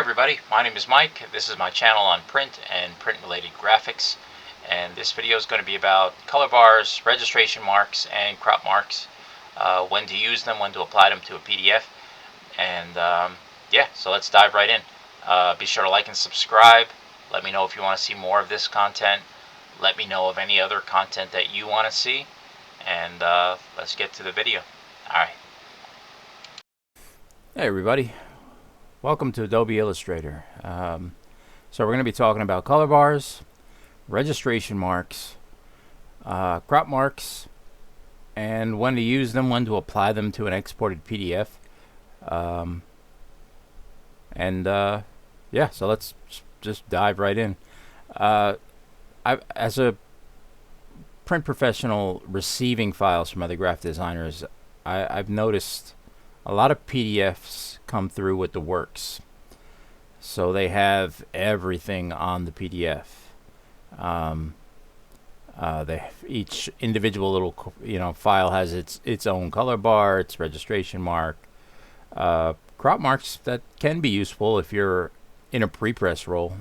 everybody, my name is Mike. This is my channel on print and print related graphics, and this video is going to be about color bars, registration marks, and crop marks, when to use them, when to apply them to a PDF, and yeah, so let's dive right in. Be sure to like and subscribe. Let me know if you want to see more of this content. Let me know of any other content that you want to see, and let's get to the video. Alright. Hey everybody, welcome to Adobe Illustrator. So we're going to be talking about color bars, registration marks, crop marks, and when to use them, when to apply them to an exported PDF. Yeah, so let's just dive right in. As a print professional receiving files from other graphic designers, I've noticed a lot of PDFs come through with the works, so they have everything on the PDF. Each individual little file has its own color bar, its registration mark, crop marks that can be useful if you're in a pre-press role.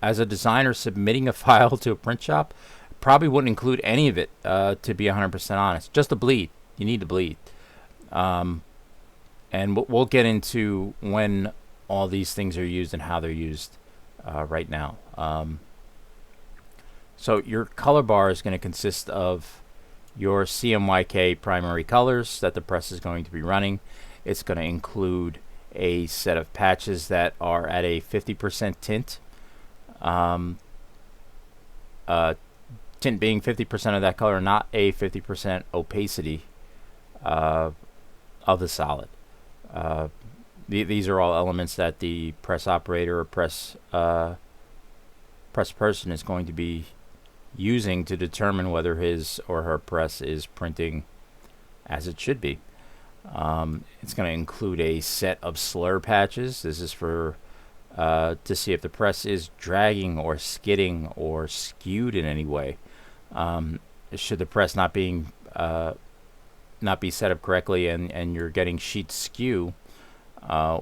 As a designer submitting a file to a print shop, probably wouldn't include any of it, to be 100% honest. Just to bleed. You need to bleed. And we'll get into when all these things are used and how they're used right now. So your color bar is going to consist of your CMYK primary colors that the press is going to be running. It's going to include a set of patches that are at a 50% tint. Tint being 50% of that color, not a 50% opacity of the solid. These are all elements that the press operator or press person is going to be using to determine whether his or her press is printing as it should be. It's going to include a set of slur patches. This is for to see if the press is dragging or skidding or skewed in any way. Should the press not be set up correctly and you're getting sheet skew,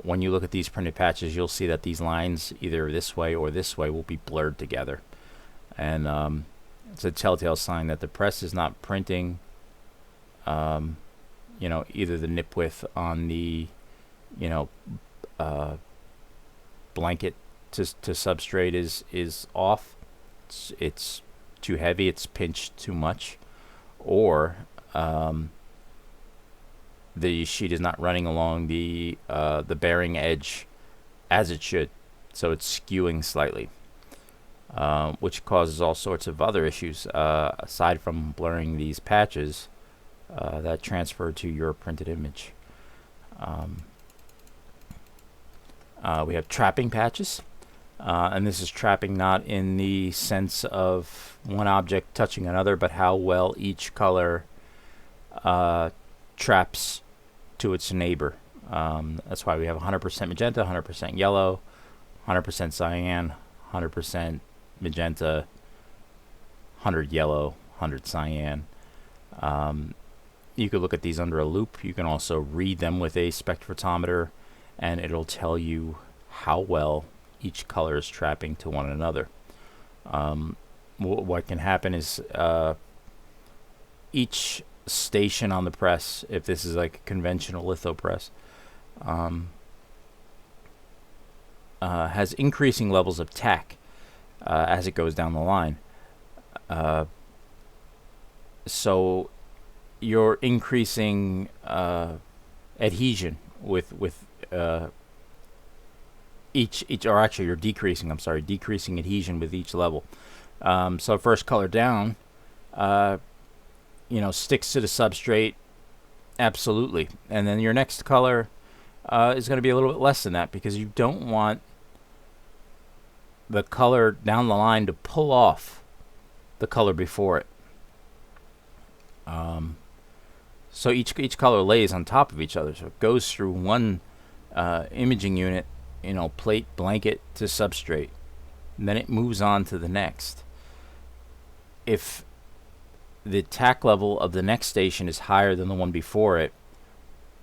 when you look at these printed patches, you'll see that these lines, either this way or this way, will be blurred together. And it's a telltale sign that the press is not printing, either the nip width on the, blanket to substrate is off. It's too heavy, it's pinched too much, or the sheet is not running along the bearing edge as it should, so it's skewing slightly, which causes all sorts of other issues aside from blurring these patches that transfer to your printed image. We have trapping patches, and this is trapping not in the sense of one object touching another, but how well each color traps to its neighbor. That's why we have 100% magenta, 100% yellow, 100% cyan, 100% magenta, 100 yellow, 100 cyan. You could look at these under a loop. You can also read them with a spectrophotometer, and it'll tell you how well each color is trapping to one another. What can happen is each station on the press, if this is like a conventional litho press, has increasing levels of tack as it goes down the line. So you're increasing adhesion with each, or actually you're decreasing adhesion with each level. So first color down, sticks to the substrate, absolutely. And then your next color is going to be a little bit less than that, because you don't want the color down the line to pull off the color before it. So each color lays on top of each other, so it goes through one imaging unit, plate, blanket to substrate, and then it moves on to the next. If the tack level of the next station is higher than the one before it,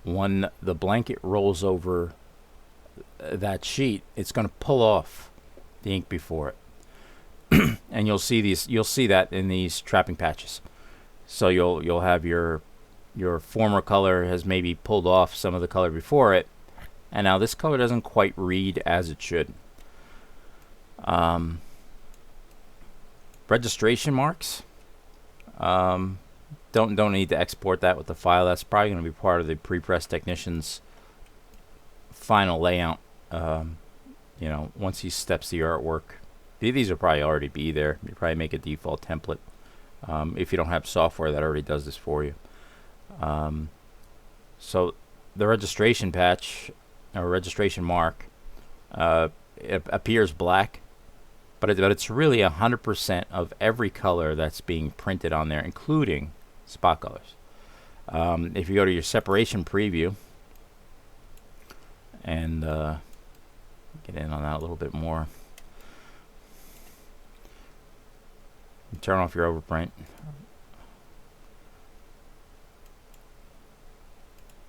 when the blanket rolls over that sheet, it's going to pull off the ink before it. And you'll see that in these trapping patches. So you'll have your former color has maybe pulled off some of the color before it, and now this color doesn't quite read as it should. Registration marks, don't need to export that with the file. That's probably going to be part of the pre-press technician's final layout. Once he steps the artwork, these will probably already be there. You probably make a default template if you don't have software that already does this for you. So the registration patch or registration mark, it appears black, but it's really 100% of every color that's being printed on there, including spot colors. If you go to your separation preview and get in on that a little bit more, turn off your overprint.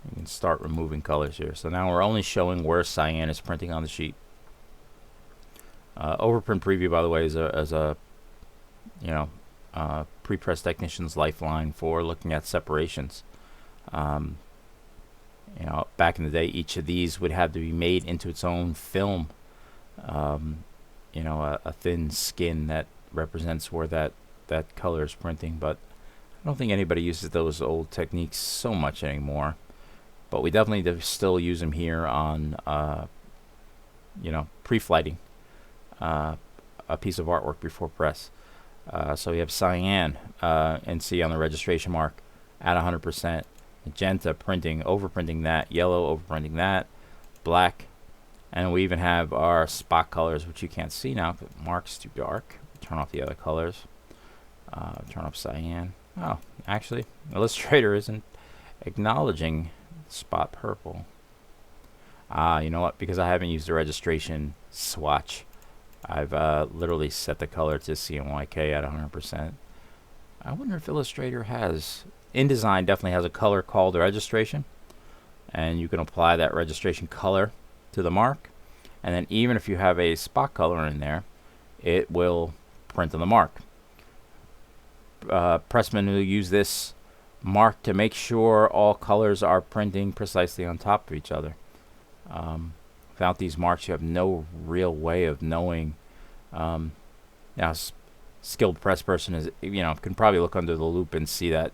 You can start removing colors here. So now we're only showing where cyan is printing on the sheet. Overprint preview, by the way, is a pre-press technician's lifeline for looking at separations. Back in the day, each of these would have to be made into its own film. A thin skin that represents where that color is printing, but I don't think anybody uses those old techniques so much anymore. But we definitely still use them here on pre-flighting a piece of artwork before press. So we have cyan and see on the registration mark at 100%, magenta printing, overprinting that, yellow overprinting that, black, and we even have our spot colors, which you can't see now because the mark's too dark. Turn off the other colors. Turn off cyan. Oh, actually, Illustrator isn't acknowledging spot purple. You know what? Because I haven't used the registration swatch, I've literally set the color to CMYK at 100%. I wonder if Illustrator has, InDesign definitely has a color called registration, and you can apply that registration color to the mark, and then even if you have a spot color in there, it will print on the mark. Pressmen will use this mark to make sure all colors are printing precisely on top of each other. Without these marks, you have no real way of knowing. Skilled press person is, can probably look under the loop and see that,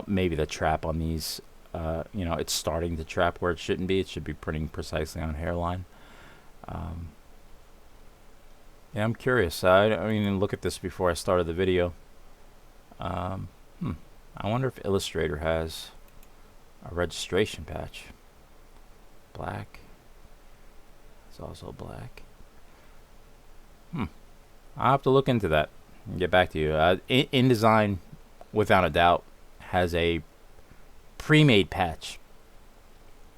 maybe the trap on these, it's starting to trap where it shouldn't be. It should be printing precisely on hairline. I'm curious. I didn't look at this before I started the video. I wonder if Illustrator has a registration patch. Black. It's also black. I'll have to look into that and get back to you. InDesign, without a doubt, has a pre-made patch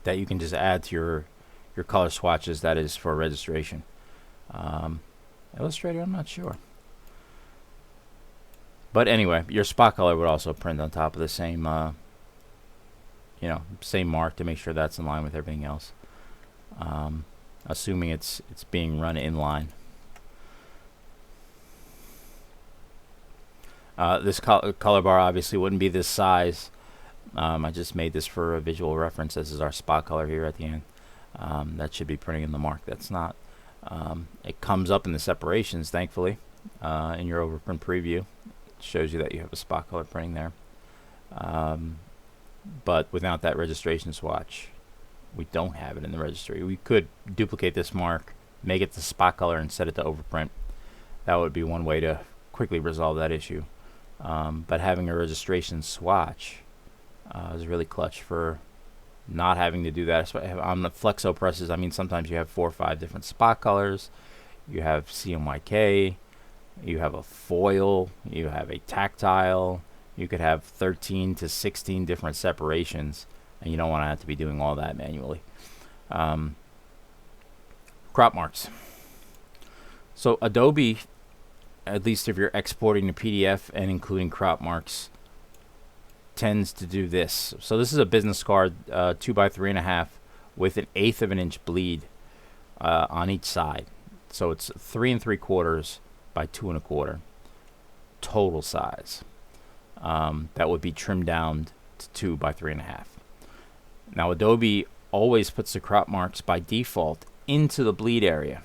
that you can just add to your color swatches that is for registration. Illustrator, I'm not sure. But anyway, your spot color would also print on top of the same same mark to make sure that's in line with everything else. Assuming it's being run in line. This color bar obviously wouldn't be this size. I just made this for a visual reference. This is our spot color here at the end. That should be printing in the mark. That's not. It comes up in the separations, thankfully, in your overprint preview. It shows you that you have a spot color printing there. But without that registration swatch, we don't have it in the registry. We could duplicate this mark, make it the spot color, and set it to overprint. That would be one way to quickly resolve that issue. But having a registration swatch is really clutch for not having to do that. On the flexo presses, sometimes you have 4 or 5 different spot colors. You have CMYK, you have a foil, you have a tactile. You could have 13 to 16 different separations, and you don't want to have to be doing all that manually. Crop marks. So Adobe, at least if you're exporting to PDF and including crop marks, tends to do this. So this is a business card, 2 by 3.5, with an 1/8 of an inch bleed on each side. So it's 3 3/4 by 2 1/4 total size. That would be trimmed down to 2 by 3 1/2. Now Adobe always puts the crop marks by default into the bleed area,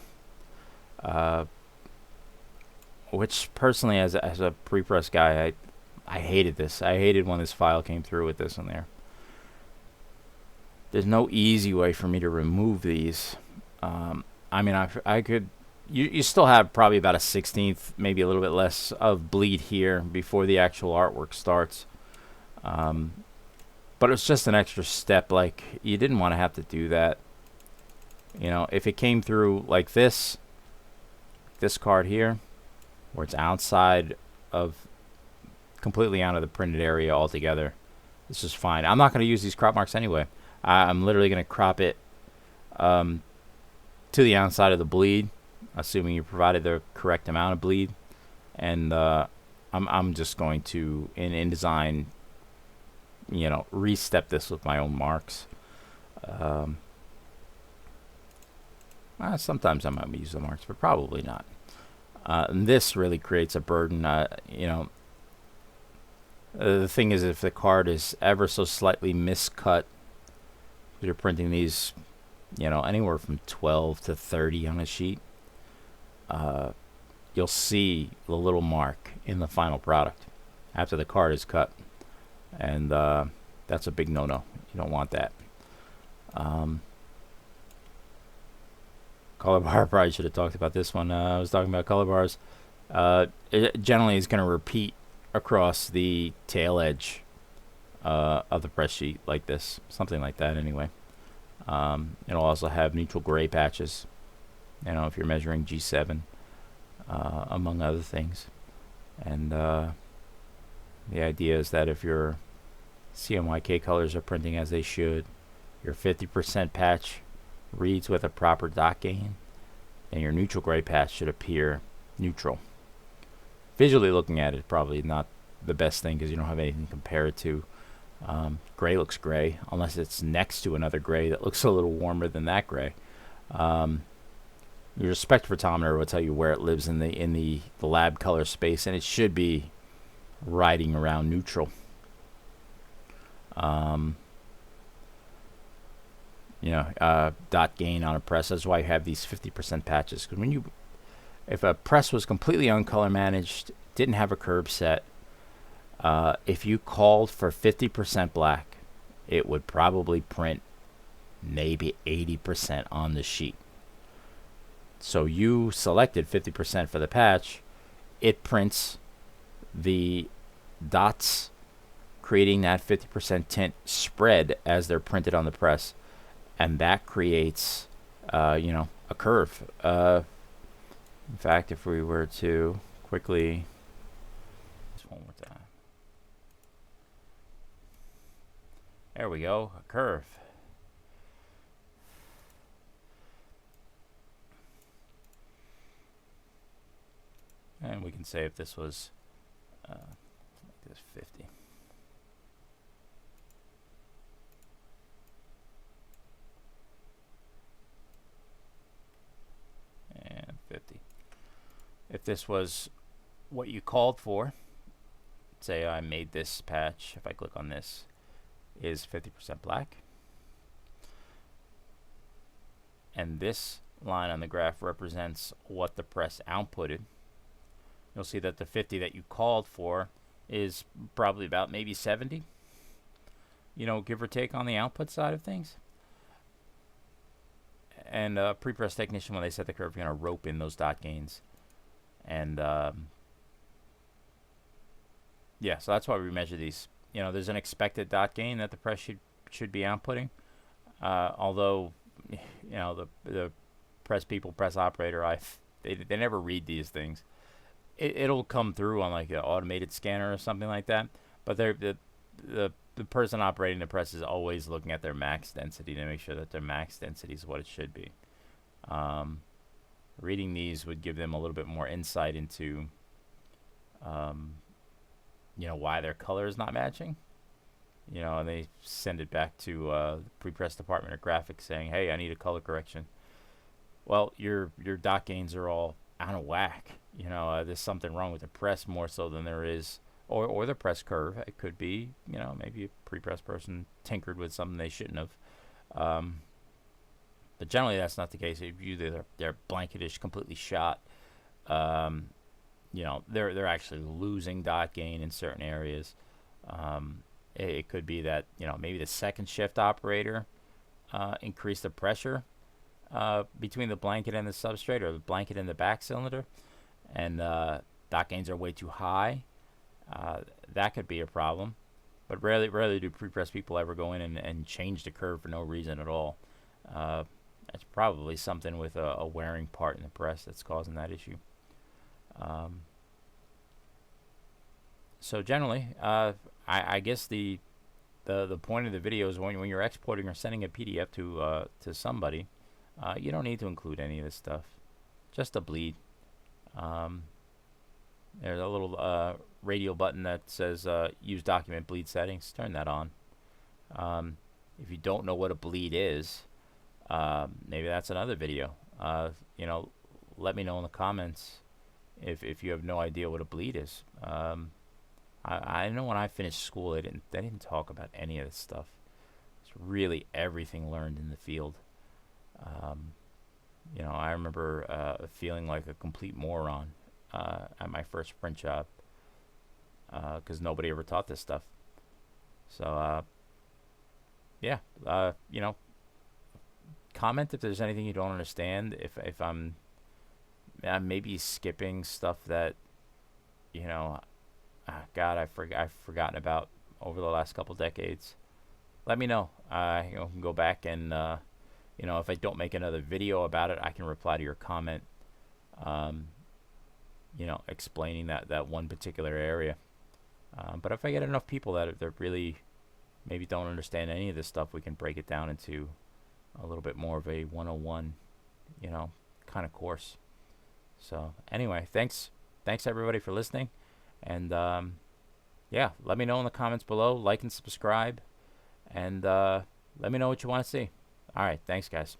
which personally, as a pre-press guy, I hated this. I hated when this file came through with this in there. There's no easy way for me to remove these. I mean, I could. You still have probably about a 1/16, maybe a little bit less of bleed here before the actual artwork starts. But it's just an extra step. Like, you didn't want to have to do that. You know, if it came through like this card here, where it's outside of, completely out of the printed area altogether, this is fine. I'm not going to use these crop marks anyway. I'm literally going to crop it to the outside of the bleed, assuming you provided the correct amount of bleed. And I'm just going to, in InDesign, you know, re-step this with my own marks. Sometimes I might use the marks, but probably not. And this really creates a burden. You know, the thing is, if the card is ever so slightly miscut, you're printing these, you know, anywhere from 12 to 30 on a sheet, you'll see the little mark in the final product after the card is cut. And that's a big no-no. You don't want that. Colorbars, probably should have talked about this one. I was talking about Colorbars. It generally is going to repeat across the tail edge of the press sheet like this. Something like that anyway. It'll also have neutral gray patches, you know, if you're measuring G7, among other things. And the idea is that if your CMYK colors are printing as they should, your 50% patch reads with a proper dot gain, and your neutral gray patch should appear neutral. Visually looking at it, probably not the best thing because you don't have anything to compare it to. Gray looks gray unless it's next to another gray that looks a little warmer than that gray. Your spectrophotometer will tell you where it lives in the lab color space, and it should be riding around neutral. You know, dot gain on a press. That's why you have these 50% patches. Because if a press was completely uncolor managed, didn't have a curve set, if you called for 50% black, it would probably print maybe 80% on the sheet. So you selected 50% for the patch, it prints the dots, creating that 50% tint spread as they're printed on the press, and that creates, you know, a curve. In fact, if we were to quickly, just one more time. There we go, a curve. And we can say if this was like this 50. And 50. If this was what you called for, say I made this patch, if I click on this, is 50% black. And this line on the graph represents what the press outputted. You'll see that the 50 that you called for is probably about maybe 70, you know, give or take on the output side of things. And pre-press technician, when they set the curve, you're going to rope in those dot gains. And yeah, so that's why we measure these. You know, there's an expected dot gain that the press should be outputting. Although, you know, the press people, press operator, they never read these things. It'll come through on like an automated scanner or something like that, but the person operating the press is always looking at their max density to make sure that their max density is what it should be. Reading these would give them a little bit more insight into, you know, why their color is not matching. And they send it back to the prepress department of graphics saying, "Hey, I need a color correction." Well, your dot gains are all out of whack. There's something wrong with the press more so than there is, or the press curve. It could be, maybe a prepress person tinkered with something they shouldn't have. But generally, that's not the case. If they're blanketish, completely shot. They're actually losing dot gain in certain areas. It could be that maybe the second shift operator increased the pressure between the blanket and the substrate, or the blanket and the back cylinder, and dot gains are way too high. That could be a problem. But rarely do prepress people ever go in and change the curve for no reason at all. That's probably something with a wearing part in the press that's causing that issue. So generally, I guess the point of the video is when you're exporting or sending a PDF to somebody, you don't need to include any of this stuff. Just a bleed. There's a little radio button that says use document bleed settings. Turn that on. If you don't know what a bleed is, maybe that's another video. Let me know in the comments if you have no idea what a bleed is. I know when I finished school, they didn't talk about any of this stuff. It's really everything learned in the field. I remember feeling like a complete moron at my first print job because nobody ever taught this stuff. So, yeah, comment if there's anything you don't understand. If I'm maybe skipping stuff that, God, I've forgotten about over the last couple decades. Let me know. I can go back and, if I don't make another video about it, I can reply to your comment, explaining that one particular area. But if I get enough people that really maybe don't understand any of this stuff, we can break it down into a little bit more of a 101, kind of course. So anyway, thanks everybody for listening. And let me know in the comments below. Like and subscribe. And let me know what you want to see. All right. Thanks, guys.